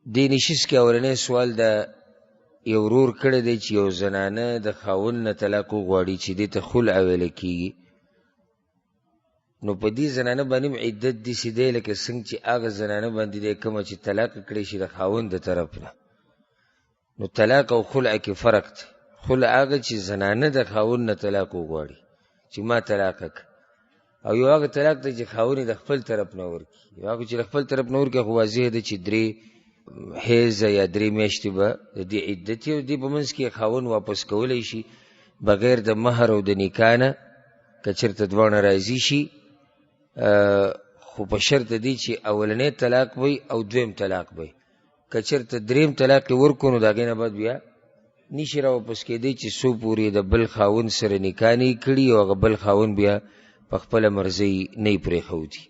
دې نشیز کې اولنی سوال د یو ورور کړی دی چې یو زنانه د خاوند نه طلاق وغواړي چې دې ته خلع ویل کېږي. نو په دې زنانه باندې هم عدت داسې دی لکه څنګه چې هغه زنانه باندې دی کومه چې طلاق کړی شي د خاوند د طرف نه. نو طلاق او خلع کې فرق دی. خلع هغه چې زنانه د خاوند نه طلاق وغواړي چې ما طلاق کړه، او یو هغه طلاق دی چې خاوند د خپل طرف نه ورکړي. یو هغه چې د خپل طرف نه ورکړي خو واضح دی چې 3 حیض یا 3 میاشتې به د دې عدت او دې په منځ کې خاوند واپس کولی شي بغیر د مهر او د نکاح نه که چېرته دواړه راضي شي، خو په شرط دی چې اولنی طلاق وي او دویم طلاق وي. که چېرته دریم طلاق یې ورکړو نو د هغې نه بعد بیا نشي راواپس کېدی چې څو پورې د بل خاوند سره نکاح نه یې کړي او هغه بل خاوند بیا په خپله مرضۍ نه یې پرېښودي.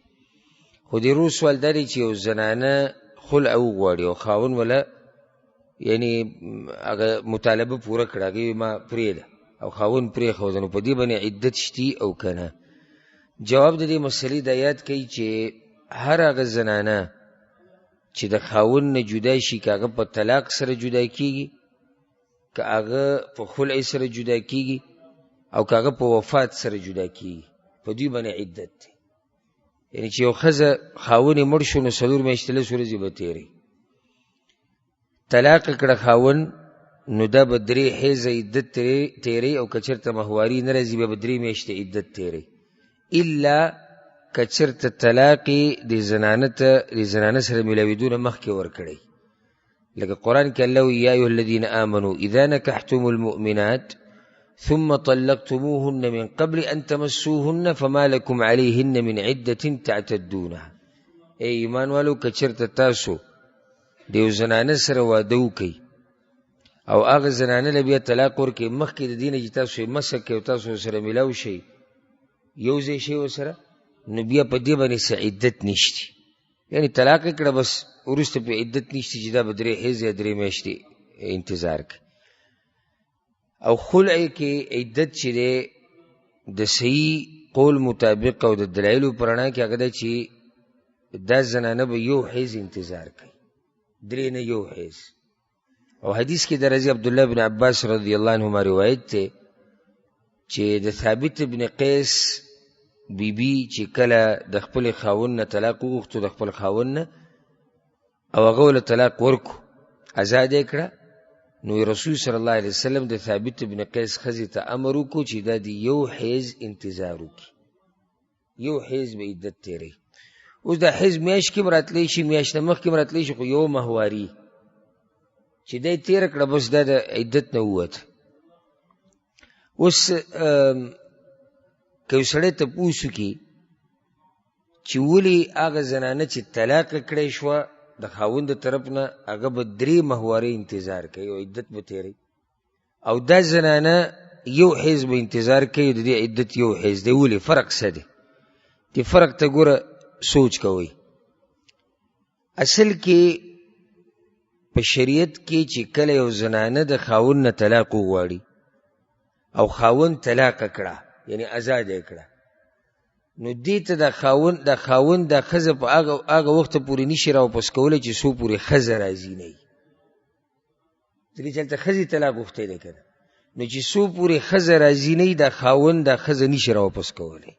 خو د روز سوال دا دی چې یو زنانه خلع وغواړي او خاوند وله یعنې هغه مطالبه پوره کړه، هغې ما پرېږده او خاوند پرېښوده، نو په دې باندې عدت شتي او که نه؟ جواب د دې مسلې دا یاد کوي چې هر هغه زنانه چې د خاوند نه جدا شي، که هغه په طلاق سره جدا کېږي، که هغه په خلع سره جدا کېږي، او که هغه په وفات سره جدا کېږي، په دوی باندې عدت دی. یعنې چې یو ښځه خاوند یې مړ شو نو 4 میاشتې 10 ورځې به تېروي. طلاق یې کړه خاوند نو دا به 3 حیضه عدت تېروي، او که چېرته مهواري نه راځي بیا به 3 میاشتې عدت تېروي، الا که چېرته طلاق یې د زنانه سره میلاوېدو نه مخکې ورکړی. لکه قرآن کې الله وایي یا ایها الذین آمنوا اذا نکحتم المؤمنات ثم طلقتموهن من قبل ان تمسوهن فما لكم عليهن من عدة تعتدونها. ای ایمان والو که چېرته تاسو د یو زنانه سره واده وکئ او هغه زنانه له بیا طلاق ورکړئ مخکې د دې نه چې تاسو یې مسح کړئ او تاسو ورسره میلاو شئ، یو ځای شئ ورسره، نو بیا په دې باندې څه عدت نشته. یعنې طلاق یې کړه بس وروسته په عدت نشته چې دا به 3 حیض یا 3 میاشتې انتظار کوي. او خلع کې عدت چې دی د صحیح قول مطابق او د دلایلو په رڼا کې هغه دی چې دا زنانه به 1 حیض انتظار کوي، 3 نه 1 حیض. او حدیث کې د رضی عبدالله بن عباس رضی الله عنهما روایت دی چې د ثابت بن قیس بیبي چې کله د خپل خاوند نه طلاق وغوښتو د خپل خاوند نه، او هغه له طلاق ورکو آزاد یې کړه، نو رسول صلی الله علیه وسلم د ثابت بن قیس ښځې ته امر وکړو چې دا د 1 حیض انتظار وکړي، 1 حیض به عدت تېروي. اوس دا حیض میاشت کې هم راتلی شي، میاشت نه مخکې هم راتلی شي، خو 1 مهواري چې دی تېره کړه بس دا د عدت نه ووت. اوس که یو سړی تپوس وکړي چې ولې هغه زنانه چې طلاق کړی شوه د خاوند د طرف نه هغه به 3 مهوارې انتظار کوي او عدت به تېروي، او دا زنانه 1 حیض به انتظار کوي، د دې عدت 1 حیض دی. ولې؟ فرق څه دی؟ دې فرق ته ګوره سوچ کوئ. اصل کې په شریعت کې چې کله یو زنانه د خاوند نه طلاق وغواړي او خاوند طلاق کړه یعنی آزاد یې کړه، نو دې ته د خاوند د ښځه په هغه وخته پورې نشي راواپس کولی چې څو پورې ښځه راضي نه وي. ځکه چې هلته ښځې طلاق غوښتی دی که نه، نو چې څو پورې ښځه راضي نه وي دا خاوند دا ښځه نشي راواپس کولی.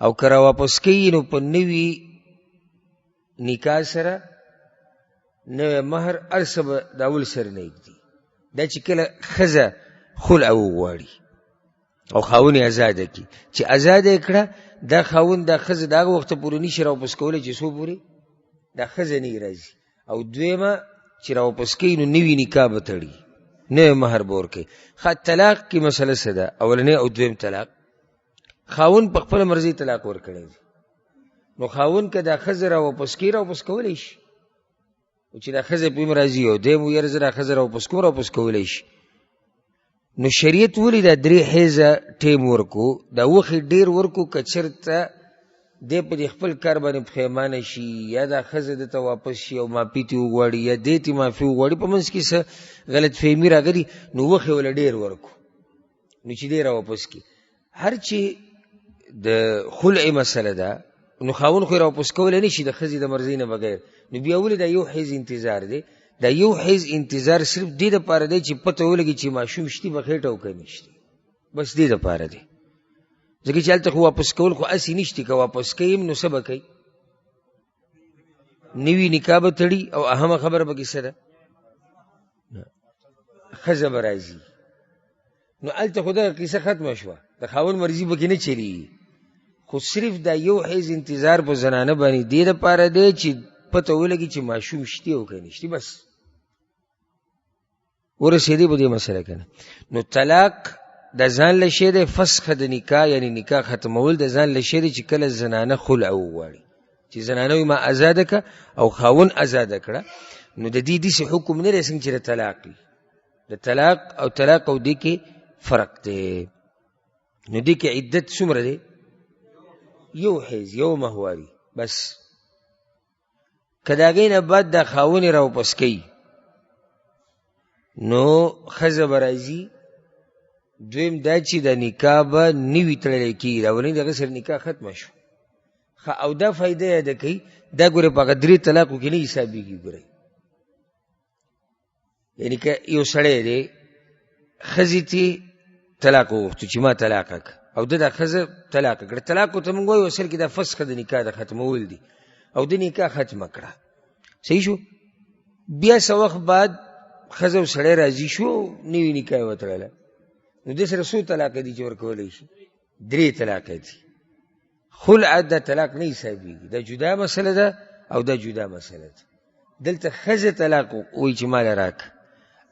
او که راواپس کوي نو په نوي نکاح سره نوی مهر هر څه به د اول سره نه ږدي. دا چې کله ښځه خلع وغواړي او خاوند یې ازاده کړي، چې ازاده یې کړه دا خاوند دا ښځه د هغه وخته پورې نشي راواپس کولی چې څو پورې دا ښځه نه راځي. او دویمه چې راواپس کوي نو نوي نکاح به تړي، نوی مهر به ورکوي. طلاق کې مسله څه ده؟ اولنی او دویم طلاق خاوند په خپله مرضۍ طلاق ورکړی دی، نو خاوند که دا ښځه راواپس کوي راواپس کولی شي، چې دا ښځه په راضي او دی مو یاره زه دا ښځه راواپس کولی شي. نو شریعت ولې دا 3 حیضه ټیم ورکو، دا وخت ډېر ورکو که چېرته دی په دې خپل کار باندې پښیمانه شي یا دا ښځه دته واپس شي او معافي ترې وغواړي یا دی ترې معافي وغواړي، په منځ کې څه غلط فهمي راغلي، نو وخت یې وله ډېر ورکو، نو چې دی راواپس کړي. هر چې د خلع مسله ده نو خاوند خو یې راواپس کولی نه شي د ښځې د مرضۍ نه بغیر، نو بیا ولې دا یو حیز انتظار دی؟ دا یو حیز انتظار صرف دې دپاره دی چې پته ولګي چې ماشوم شتي به خېټه او که نشتي، بس دې دپاره دی. ځکه چې هلته خو واپس کول خو هسې نشتي، که واپس کوي هم نو څه به کوي؟ نوي نکاح به تړي او اهمه خبره به کې څه ده؟ ښځه به راځي. نو هلته خو دغه کیسه ختمه شوه، د خاوند مرضي به کې نه چلېږي. خو صرف دا یو حیز انتظار په زنانه باندې دې دپاره دی چې پته ولګي چې ماشوم شتي او که نشتي، بس ورسېدی به دې مسله که نه. نو طلاق د ځان له شی دی، فسخ د نکاح یعنی نکاح ختمول د ځان له شی دی چې کله زنانه خلع وغواړي، چې زنانه وي ما ازاده که او خاون ازاده کړه، نو د دې داسې حکم نه دی څنګه چې د طلاق وي. د طلاق او دې کې فرق دی. نو دې کې عدت څومره دی؟ یو حیز، یو مهواري بس. که د هغې نه بعد دا خاون یې راواپس کوي نو ښځه به راځي. دویم دا چې د نکاح به نوي تړلی کېږي، د اولني د هغه سره نکاح ختمه شو. او دا فایده یاده کوي، دا ګورې په هغه 3 طلاقو کې نه حسابېږي. ګورئ یعنې که یو سړی دی ښځې ته طلاق وغوښتو چې ما طلاق کړه او ده دا ښځه طلاق کړه. طلاق ورته موږ وایو اصل کې دا فسخ د نکاح د ختمول دي او د نکاح ختمه کړه، صحیح شو. بیا څه وخت بعد ښځه او سړی راضي شو، نوي نکاح یې وتړله، نو دې سره څو طلاقه دي چې ورکولی شي؟ 3 طلاقه دي. خلع دا طلاق نه حسابېږي، دا جدا مسله ده او دا جدا مسله ده. دلته ښځه طلاق وایي چې ماله راکړه،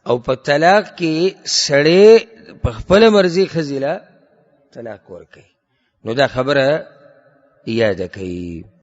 او په طلاق کې سړی په خپله مرضي ښځې له طلاق ورکوي. نو دا خبره یاده کوي.